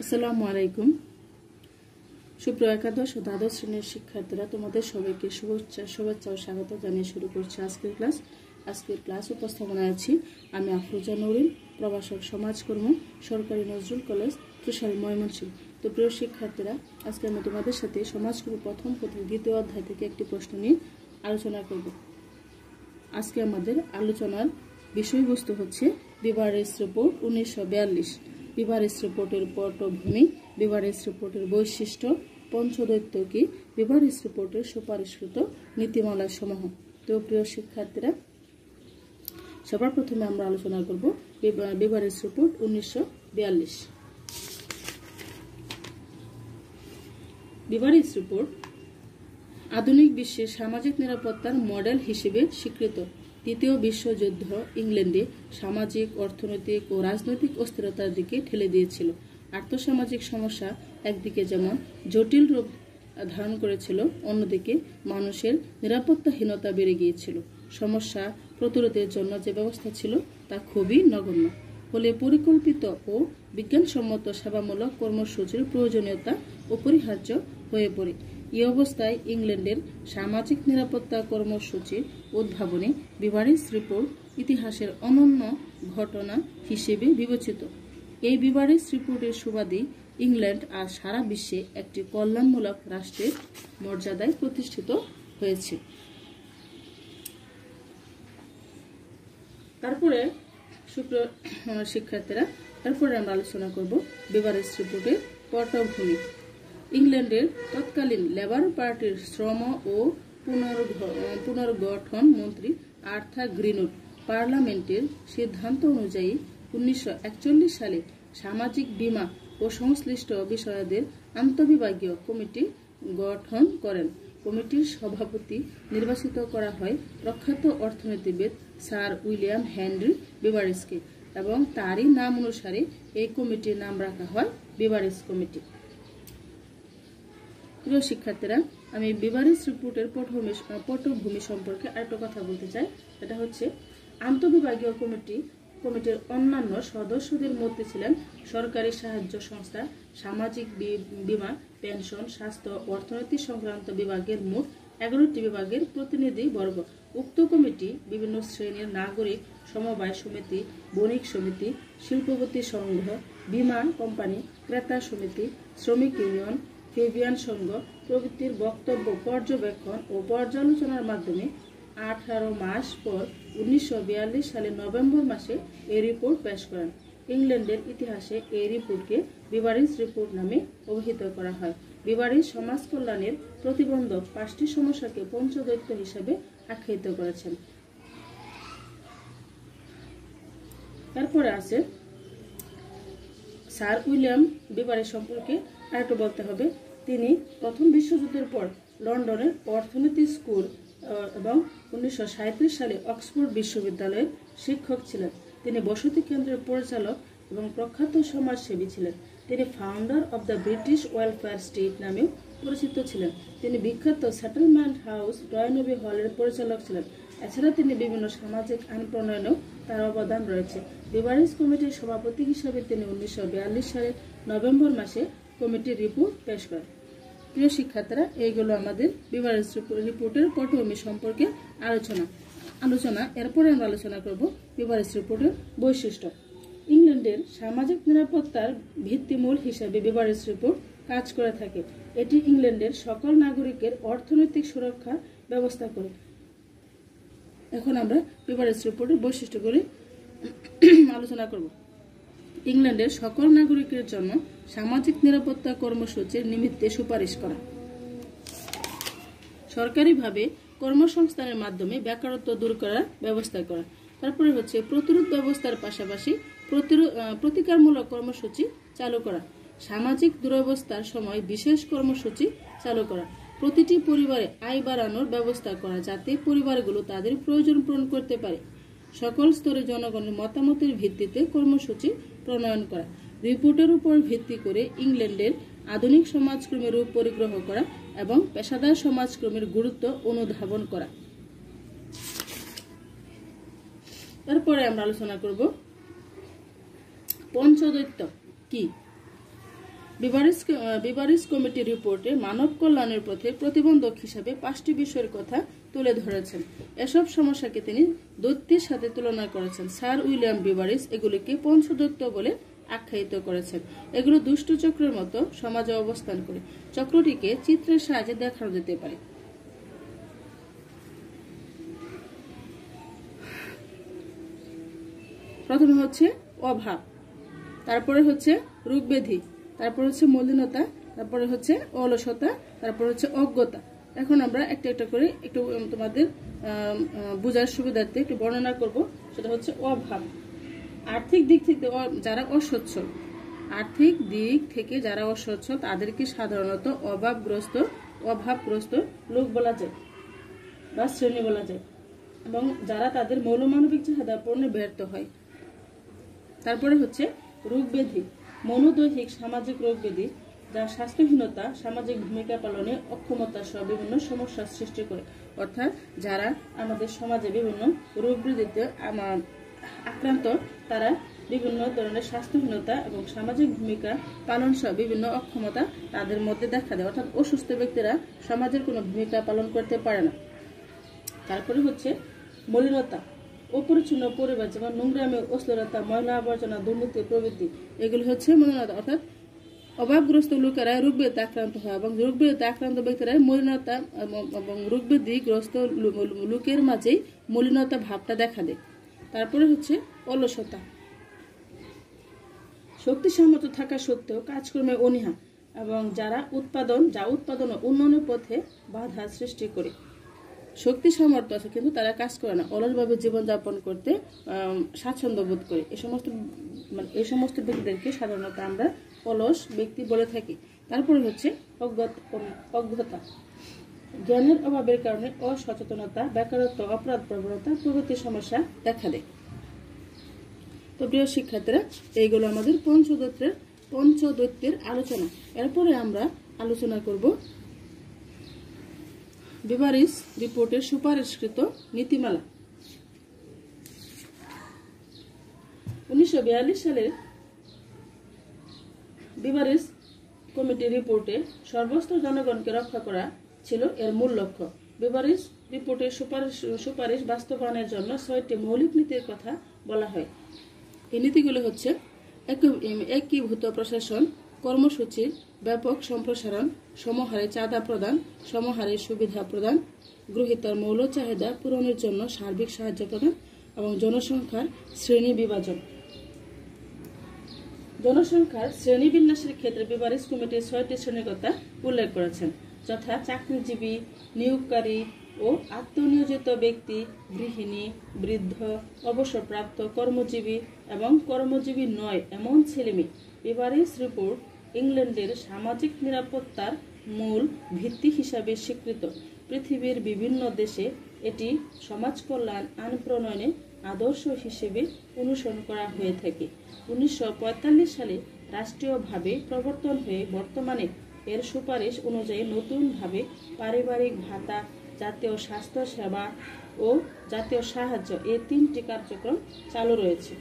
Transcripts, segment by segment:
আসসালামু আলাইকুম। সুপ্রিয় একাদশ ও দ্বাদশ শ্রেণীর শিক্ষার্থীরা, তোমাদের সবাইকে শুভেচ্ছা ও স্বাগত জানিয়ে শুরু করছি আজকের ক্লাস উপস্থাপনায় আছি আমি আফরোজা নূরিন, প্রভাষক সমাজকর্ম, সরকারি নজরুল কলেজ, ত্রিশাল, ময়মনসিংহ। তো প্রিয় শিক্ষার্থীরা, আজকে আমি তোমাদের সাথে সমাজকর্ম প্রথম পত্রের দ্বিতীয় অধ্যায় থেকে একটি প্রশ্ন নিয়ে আলোচনা করব। আজকে আমাদের আলোচনার বিষয়বস্তু হচ্ছে বিভারেজ রিপোর্ট 1942। বিভারেজ রিপোর্টের পটভূমি, বিভারেজ রিপোর্টের বৈশিষ্ট্য, পঞ্চদৈত্য কি, বিভারেজ রিপোর্টের সুপারিশকৃত নীতিমালা সমূহ। তো প্রিয় শিক্ষার্থীরা, সবার প্রথমে আমরা আলোচনা করব বিভারেজ রিপোর্ট 1942। বিভারেজ রিপোর্ট আধুনিক বিশ্বে সামাজিক নিরাপত্তার মডেল হিসেবে স্বীকৃত। দ্বিতীয় বিশ্বযুদ্ধ ইংল্যান্ডে সামাজিক, অর্থনৈতিক ও রাজনৈতিক অস্থিরতার দিকে ঠেলে দিয়েছিল। আর্থসামাজিক সমস্যা একদিকে যেমন জটিল রূপ ধারণ করেছিল, অন্যদিকে মানুষের নিরাপত্তাহীনতা বেড়ে গিয়েছিল। সমস্যা প্রতিরোধের জন্য যে ব্যবস্থা ছিল তা খুবই নগণ্য। ফলে পরিকল্পিত ও বিজ্ঞানসম্মত সেবামূলক কর্মসূচির প্রয়োজনীয়তা অপরিহার্য হয়ে পড়ে। এই অবস্থায় ইংল্যান্ডের সামাজিক নিরাপত্তা কর্মসূচির উদ্ভাবনী বিভারেজ রিপোর্ট ইতিহাসের অনন্য ঘটনা হিসেবে বিবেচিত। এই বিভারেজ রিপোর্টের সুবাদে ইংল্যান্ড আজ সারা বিশ্বে একটি কল্যাণমূলক রাষ্ট্রের মর্যাদায় প্রতিষ্ঠিত হয়েছে। তারপরে শিক্ষার্থীরা, তারপরে আমরা আলোচনা করব বিভারেজ রিপোর্টের পটভূমি। ইংল্যান্ডের তৎকালীন লেবার পার্টির শ্রম ও পুনর্গঠন মন্ত্রী আর্থার গ্রিনুড পার্লামেন্টের সিদ্ধান্ত অনুযায়ী 1941 সালে সামাজিক বীমা ও সংশ্লিষ্ট বিষয়াদের আন্তঃবিভাগীয় কমিটি গঠন করেন। কমিটির সভাপতি নির্বাচিত করা হয় প্রখ্যাত অর্থনীতিবিদ স্যার উইলিয়াম হেনরি বিভারেজকে এবং তারই নাম অনুসারে এই কমিটির নাম রাখা হয় বিভারেজ কমিটি। প্রিয় শিক্ষার্থীরা, আমি বিভারেজ রিপোর্টের পটভূমি সম্পর্কে আরেকটা কথা বলতে চাই। এটা হচ্ছে আন্তঃবিভাগীয় কমিটির অন্যান্য সদস্যদের মধ্যে ছিলেন সরকারি সাহায্য সংস্থা, সামাজিক বীমা, পেনশন, স্বাস্থ্য, অর্থনীতি সংক্রান্ত বিভাগের মোট 11টি বিভাগের প্রতিনিধি বর্গ। উক্ত কমিটি বিভিন্ন শ্রেণীর নাগরিক সমবায় সমিতি, বণিক সমিতি, শিল্পপতি সংঘ, বীমা কোম্পানি, ক্রেতা সমিতি, শ্রমিক ইউনিয়ন, ফেবিয়ান সংঘ প্রভৃতির বক্তব্য পর্যবেক্ষণ ও পর্যালোচনার মাধ্যমে 18 মাস পর 1942 সালের নভেম্বর মাসে এই রিপোর্ট পেশ করেন। ইংল্যান্ডের ইতিহাসে এই রিপোর্টকে বিভারেজ রিপোর্ট নামে অভিহিত করা হয়। বিভারেজ সমাজ কল্যাণের প্রতিবন্ধক 5টি সমস্যাকে পঞ্চদৈত্য হিসেবে আখ্যায়িত করেছেন। তারপরে আছে স্যার উইলিয়াম বিভারেজ সম্পর্কে আরেকটু বলতে হবে। তিনি প্রথম বিশ্বযুদ্ধের পর লন্ডনের অর্থনীতি স্কুল এবং 1937 সালে অক্সফোর্ড বিশ্ববিদ্যালয়ের শিক্ষক ছিলেন। তিনি বসতি কেন্দ্রের পরিচালক এবং প্রখ্যাত সমাজসেবী ছিলেন। তিনি founder of the British welfare state নামেও পরিচিত ছিলেন। তিনি বিখ্যাত সেটেলমেন্ট হাউস ডয়নবি হলের পরিচালক ছিলেন। এছাড়া তিনি বিভিন্ন সামাজিক আইন প্রণয়নেও তার অবদান রয়েছে। বিভারেজ কমিটির সভাপতি হিসেবে তিনি 1942 সালের নভেম্বর মাসে কমিটির রিপোর্ট পেশ করেন। প্রিয় শিক্ষার্থীরা, এইগুলো আমাদের বিভারেজ রিপোর্টের পটভূমি সম্পর্কে আলোচনা। এরপরে আমরা আলোচনা করব বিভারেজ রিপোর্টের বৈশিষ্ট্য। ইংল্যান্ডের সামাজিক নিরাপত্তার ভিত্তিমূল হিসেবে বিভারেজ রিপোর্ট কাজ করে থাকে। এটি ইংল্যান্ডের সকল নাগরিকের অর্থনৈতিক সুরক্ষার ব্যবস্থা করে। এখন আমরা বিভারেজ রিপোর্টের বৈশিষ্ট্যগুলি আলোচনা করব। ইংল্যান্ডের সকল নাগরিকের জন্য সামাজিক নিরাপত্তা কর্মসূচির নিমিত্তে সুপারিশ করা, সরকারিভাবে কর্মসংস্থানের মাধ্যমে বেকারত্ব দূর করার ব্যবস্থা করা। তারপরে হচ্ছে প্রতিরোধ ব্যবস্থার পাশাপাশি প্রতিকারমূলক কর্মসূচি চালু করা, সামাজিক দুরবস্থার সময় বিশেষ কর্মসূচি চালু করা, প্রতিটি পরিবারে আয় বাড়ানোর ব্যবস্থা করা যাতে পরিবারগুলো তাদের প্রয়োজন পূরণ করতে পারে, সকল স্তরে জনগণের মতামতের ভিত্তিতে কর্মসূচি প্রণয়ন করা, রিপোর্টের উপর ভিত্তি করে ইংল্যান্ডের আধুনিক সমাজক্রমের রূপ পরিগ্রহ করা এবং পেশাদার সমাজক্রমের গুরুত্ব অনুধাবন করা। তারপরে আমরা আলোচনা করব পঞ্চদৈত্য কি। বিবারিস কমিটি রিপোর্টে মানব কল্যাণের পথে প্রতিবন্ধক হিসাবে 5টি বিষয়ের কথা তুলে ধরেছেন। এসব সমস্যাকে তিনি দৈত্যের সাথে তুলনা করেছেন। স্যার উইলিয়াম বিবারিস এগুলিকে পঞ্চদৈত্য বলে আখ্যায়িত করেছেন। এগুলো দুষ্ট চক্রের মতো সমাজে অবস্থান করে। চক্রটিকে চিত্রের সাহায্যে দেখানো যেতে পারে। প্রথমে হচ্ছে অভাব, তারপরে হচ্ছে রোগব্যাধি, তারপর হচ্ছে মলিনতা, তারপরে হচ্ছে অলসতা, তারপর হচ্ছে অজ্ঞতা। এখন আমরা একটা একটা করে একটু তোমাদের বোঝার সুবিধার্থে একটু বর্ণনা করব। সেটা হচ্ছে অভাব। আর্থিক দিক থেকে যারা অসচ্ছল, আর্থিক দিক থেকে যারা অসচ্ছল তাদেরকে সাধারণত অভাবগ্রস্ত লোক বলা যায় বা শ্রেণী বলা যায়, এবং যারা তাদের মৌলমানবিক চাহিদা পূরণে ব্যর্থ হয়। তারপরে হচ্ছে রোগব্যাধি, মনোদৈহিক সামাজিক রোগব্যাধি, যা স্বাস্থ্যহীনতা, সামাজিক ভূমিকা পালনে অক্ষমতা সহ বিভিন্ন সমস্যার সৃষ্টি করে। অর্থাৎ যারা আমাদের সমাজে বিভিন্ন রোগ ব্যাধিতে আক্রান্ত, তারা বিভিন্ন ধরনের স্বাস্থ্যহীনতা এবং সামাজিক ভূমিকা পালন সহ বিভিন্ন অক্ষমতা তাদের মধ্যে দেখা দেয়। অর্থাৎ অসুস্থ ব্যক্তিরা সমাজের কোনো ভূমিকা পালন করতে পারে না। তারপরে হচ্ছে মলিনতা, অপরিচ্ছন্ন পরিবেশ, যেমন নোংরামি, অশ্লীলতা, ময়লা আবর্জনা, দুর্নীতি প্রভৃতি, এগুলি হচ্ছে মলিনতা। অর্থাৎ অভাবগ্রস্ত লোকেরা রোগব্যাধিতে আক্রান্ত হয় এবং রোগব্যাধিতে আক্রান্ত ব্যক্তিরা মলিনতা এবং রোগব্যাধিগ্রস্ত লোকের মাঝেই মলিনতা ভাবটা দেখা দেয়। তারপরে হচ্ছে অলসতা, শক্তি সামর্থ্য থাকা সত্ত্বেও কাজকর্মে অনীহা এবং উৎপাদন ও উন্নয়নের পথে বাধা সৃষ্টি করে। শক্তি সামর্থ্য আছে কিন্তু তারা কাজ করে না, অলসভাবে জীবনযাপন করতে স্বাচ্ছন্দ্য বোধ করে। এই সমস্ত ব্যক্তিদেরকে সাধারণত আমরা অলস ব্যক্তি বলে থাকি। তারপরে হচ্ছে অজ্ঞতা, জ্ঞানের অভাবের কারণে অসচেতনতা, বেকারত্ব, অপরাধ প্রবণতা প্রভৃতি সমস্যা দেখা দেয়। তো প্রিয় শিক্ষার্থীরা, এইগুলো আমাদের পঞ্চদৈত্যের আলোচনা। এরপরে আমরা আলোচনা করব বিবারিস রিপোর্টের সুপারিশকৃত নীতিমালা। 1942 সালের বিবারিস কমিটি রিপোর্টে সর্বস্তর জনগণকে রক্ষা করা ছিল এর মূল লক্ষ্য। বিবারিস রিপোর্টের সুপারিশ বাস্তবায়নের জন্য 6টি মৌলিক নীতির কথা বলা হয়। এই নীতিগুলো হচ্ছে একীভূত প্রশাসন, কর্মসূচির ব্যাপক সম্প্রসারণ, সমহারে চাঁদা প্রদান, সমহারে সুবিধা প্রদান, গৃহীতার মৌল চাহিদা পূরণের জন্য সার্বিক সাহায্য প্রদান এবং জনসংখ্যার শ্রেণী বিভাজন। জনসংখ্যার শ্রেণীবিন্যাসের ক্ষেত্রে বিবারিস কমিটি 6টি শ্রেণীর কথা উল্লেখ করেছেন, যথা চাকরিজীবী, নিয়োগকারী ও আত্মনিয়োজিত ব্যক্তি, গৃহিণী, বৃদ্ধ, অবসরপ্রাপ্ত, কর্মজীবী এবং কর্মজীবী নয় এমন ছেলেমেয়ে। বিবারিস রিপোর্ট ইংল্যান্ডের সামাজিক নিরাপত্তার মূল ভিত্তি হিসাবে স্বীকৃত। পৃথিবীর বিভিন্ন দেশে এটি সমাজ কল্যাণ আইন প্রণয়নে আদর্শ হিসেবে অনুসরণ করা হয়ে থাকে। 1945 সালে রাষ্ট্রীয়ভাবে প্রবর্তন হয়ে বর্তমানে এর সুপারিশ অনুযায়ী নতুনভাবে পারিবারিক ভাতা, জাতীয় স্বাস্থ্য সেবা ও জাতীয় সাহায্য এই 3টি কার্যক্রম চালু রয়েছে।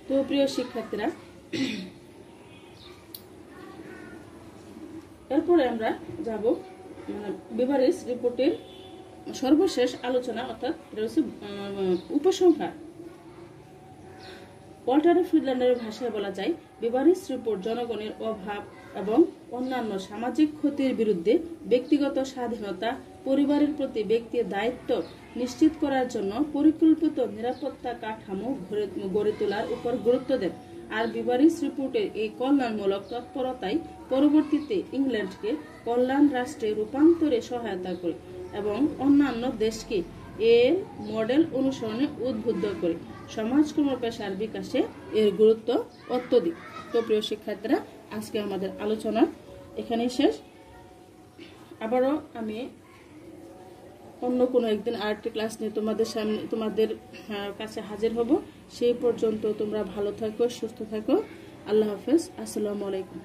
তো প্রিয় শিক্ষার্থীরা, এরপরে আমরা যাব বিবারিস রিপোর্টের সর্বশেষ আলোচনা, অর্থাৎ উপসংহার। ওয়াল্টার ফ্রিডল্যান্ডের ভাষায় বলা যায়, বিবারিস রিপোর্ট জনগণের অভাব এবং অন্যান্য সামাজিক ক্ষতির বিরুদ্ধে ব্যক্তিগত স্বাধীনতা, পরিবারের প্রতি ব্যক্তির দায়িত্ব নিশ্চিত করার জন্য পরিকল্পিত নিরাপত্তা কাঠামো গড়ে তোলার উপর গুরুত্ব দেন। আর বিবারিস রিপোর্টের এই কল্যাণমূলক তৎপরতাই পরবর্তীতে ইংল্যান্ডকে কল্যাণ রাষ্ট্রে রূপান্তরে সহায়তা করে এবং অন্যান্য দেশকে এর মডেল অনুসরণে উদ্বুদ্ধ করে। সমাজকর্ম পেশার বিকাশে এর গুরুত্ব অত্যধিক। তো প্রিয় শিক্ষার্থীরা, আজকে আমাদের আলোচনা এখানেই শেষ। আবারও আমি অন্য কোনো একদিন আরেকটি ক্লাস নিয়ে তোমাদের কাছে হাজির হব। সেই পর্যন্ত তোমরা ভালো থাকো, সুস্থ থাকো। আল্লাহ হাফেজ। আসসালামু আলাইকুম।